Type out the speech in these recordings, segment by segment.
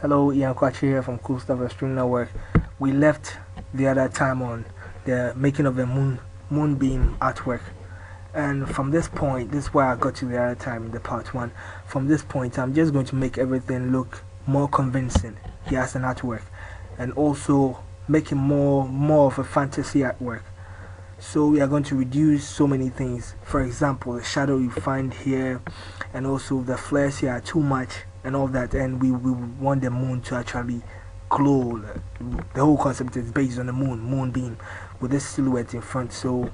Hello, Ian Kwachi here from Cool Stuff Extreme Network. We left the other time on the making of the Moonbeam artwork. And from this point, this is where I got to the other time in the part 1. From this point, I'm just going to make everything look more convincing, as an artwork. And also make it more of a fantasy artwork. So we are going to reduce so many things. For example, the shadow you find here, and also the flares here are too much and all that, and we want the moon to actually glow. The whole concept is based on the moonbeam with this silhouette in front. So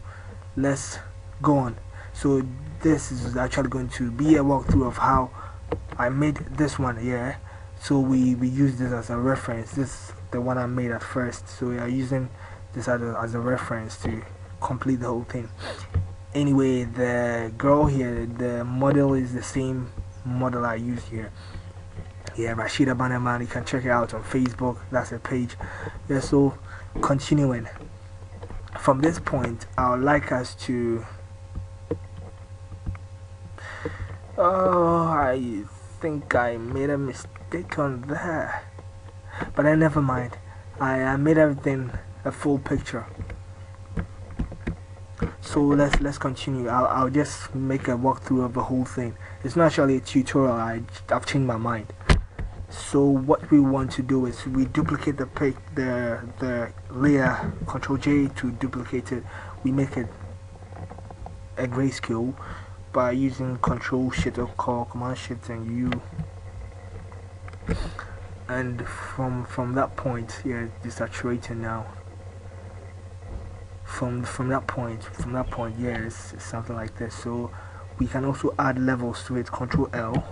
let's go on. So this is actually going to be a walkthrough of how I made this one here. So we use this as a reference. This is the one I made at first, so we are using this as a reference to complete the whole thing. Anyway, the girl here, the model is the same model I used here. Yeah, Rashida Bannerman, you can check it out on Facebook, that's a page. Yeah, so continuing from this point, I would like us to I think I made a mistake on there, but then never mind. I made everything a full picture. So let's continue. I'll just make a walkthrough of the whole thing. It's not actually a tutorial. I've changed my mind. So what we want to do is we duplicate the layer, Control J to duplicate it. We make it a grayscale by using Control Shift or Command Shift and U. And from that point, yeah, it's saturating now. From that point, yes, it's something like this. So we can also add levels to it. Control L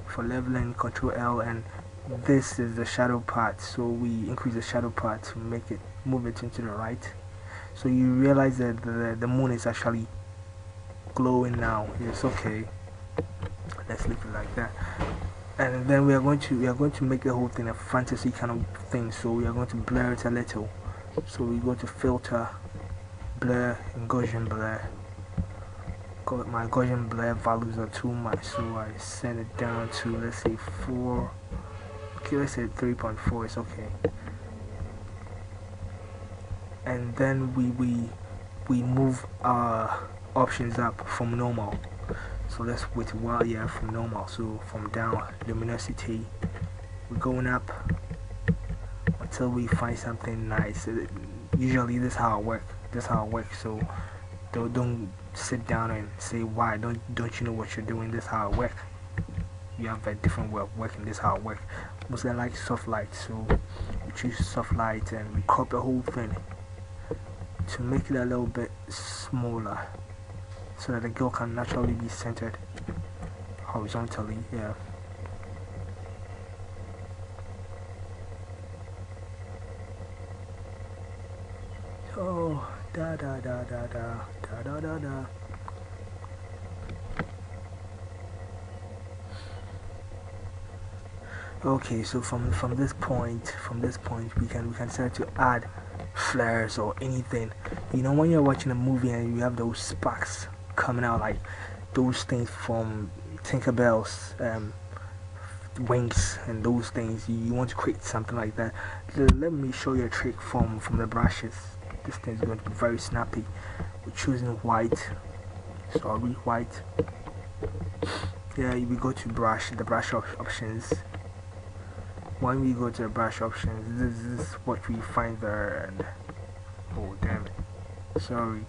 for leveling, Control L, and this is the shadow part. So we increase the shadow part to move it into the right. So you realize that the moon is actually glowing now. It's okay. Let's leave it like that. And then we are going to make the whole thing a fantasy kind of thing. So we are going to blur it a little. So we go to filter, blur, and Gaussian blur. My Gaussian blur values are too much, so I send it down to, let's say 4. Okay, let's say 3.4 is okay. And then we move our options up from normal. So let's wait a while, yeah, from normal. So from down, luminosity, we're going up until we find something nice. Usually this is how it works. So don't sit down and say, why don't you know what you're doing? This is how it works. You have a different way of working. This is how it works. Mostly I like soft light, so we choose soft light and we crop the whole thing to make it a little bit smaller so that the girl can naturally be centered horizontally. Yeah. Oh, da da da da da da da da da. Okay, so from this point we can start to add flares or anything. You know, when you're watching a movie and you have those sparks coming out, like those things from Tinkerbell's wings and those things, you want to create something like that. Let me show you a trick from the brushes. This thing is going to be very snappy. We're choosing white. Yeah, we go to the brush options. When we go to the brush options, this is what we find there. And oh, damn it, sorry.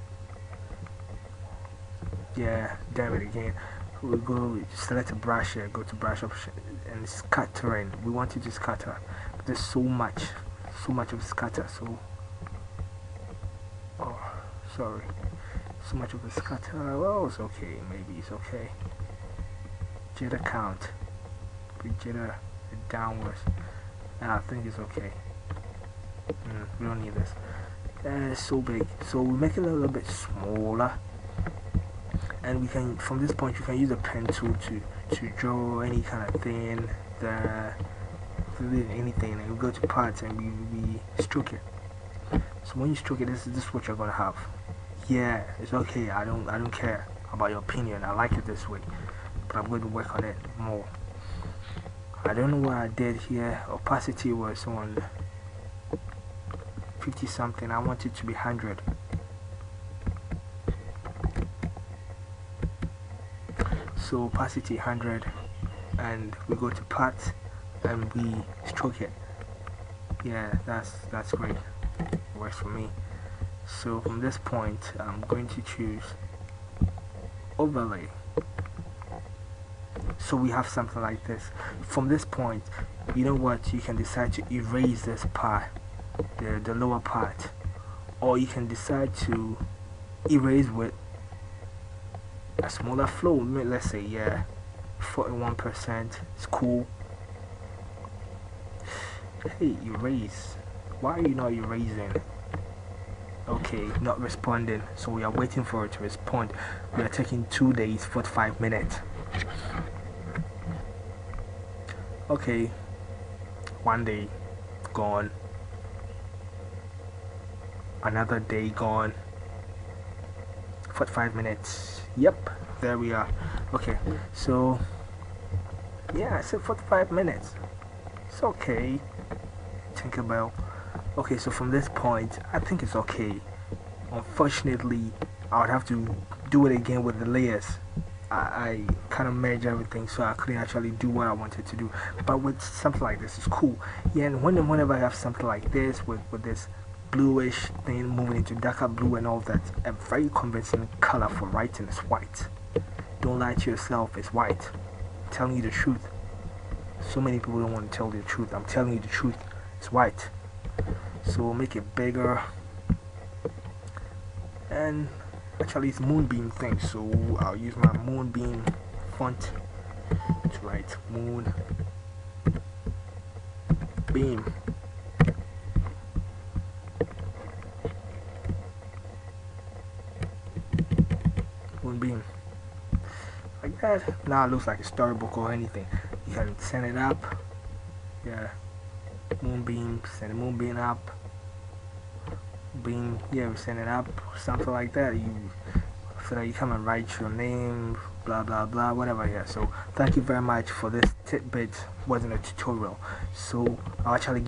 Yeah, damn it again. We go select a brush here, go to brush option and scattering. We want it to scatter, but there's so much of scatter. So sorry, so much of the scatter. Well, it's okay, maybe it's okay. Jitter count, we jitter it downwards, and I think it's okay. We don't need this. It's so big, so we make it a little bit smaller. And we can, from this point, you can use a pen tool to draw any kind of thing, anything, and we go to parts and we stroke it. So when you stroke it, this is what you're gonna have. Yeah, it's okay. I don't care about your opinion. I like it this way, but I'm going to work on it more. I don't know what I did here. Opacity was on 50 something. I want it to be 100. So opacity 100, and we go to part and we stroke it. Yeah, that's great. It works for me. So from this point, I'm going to choose overlay. So we have something like this. From this point, you know what, you can decide to erase this part, the lower part, or you can decide to erase with a smaller flow. Let's say, yeah, 41%. It's cool. Hey, erase. Why are you not erasing? Okay, not responding. So we are waiting for it to respond. We are taking 2 days, 45 minutes. Okay, 1 day gone. Another day gone. 45 minutes. Yep, there we are. Okay, so yeah, I said 45 minutes. It's okay. Tinkerbell. Okay, so from this point, I think it's okay. Unfortunately, I would have to do it again with the layers. I kind of merged everything, so I couldn't actually do what I wanted to do. But with something like this, it's cool. Yeah, and whenever I have something like this, with this bluish thing moving into darker blue and all that, a very convincing color for writing is white. Don't lie to yourself, it's white. I'm telling you the truth. So many people don't want to tell you the truth. I'm telling you the truth, it's white. So we'll make it bigger, and actually it's Moonbeam thing, so I'll use my Moonbeam font to write Moonbeam. Moonbeam. Like that. Now it looks like a storybook or anything. You can send it up. Yeah. Moonbeam, send Moonbeam up. Beam, yeah, we send it up, something like that. So that you come and write your name, blah blah blah, whatever. Yeah, so thank you very much for this tidbit. Wasn't a tutorial, so I'll actually give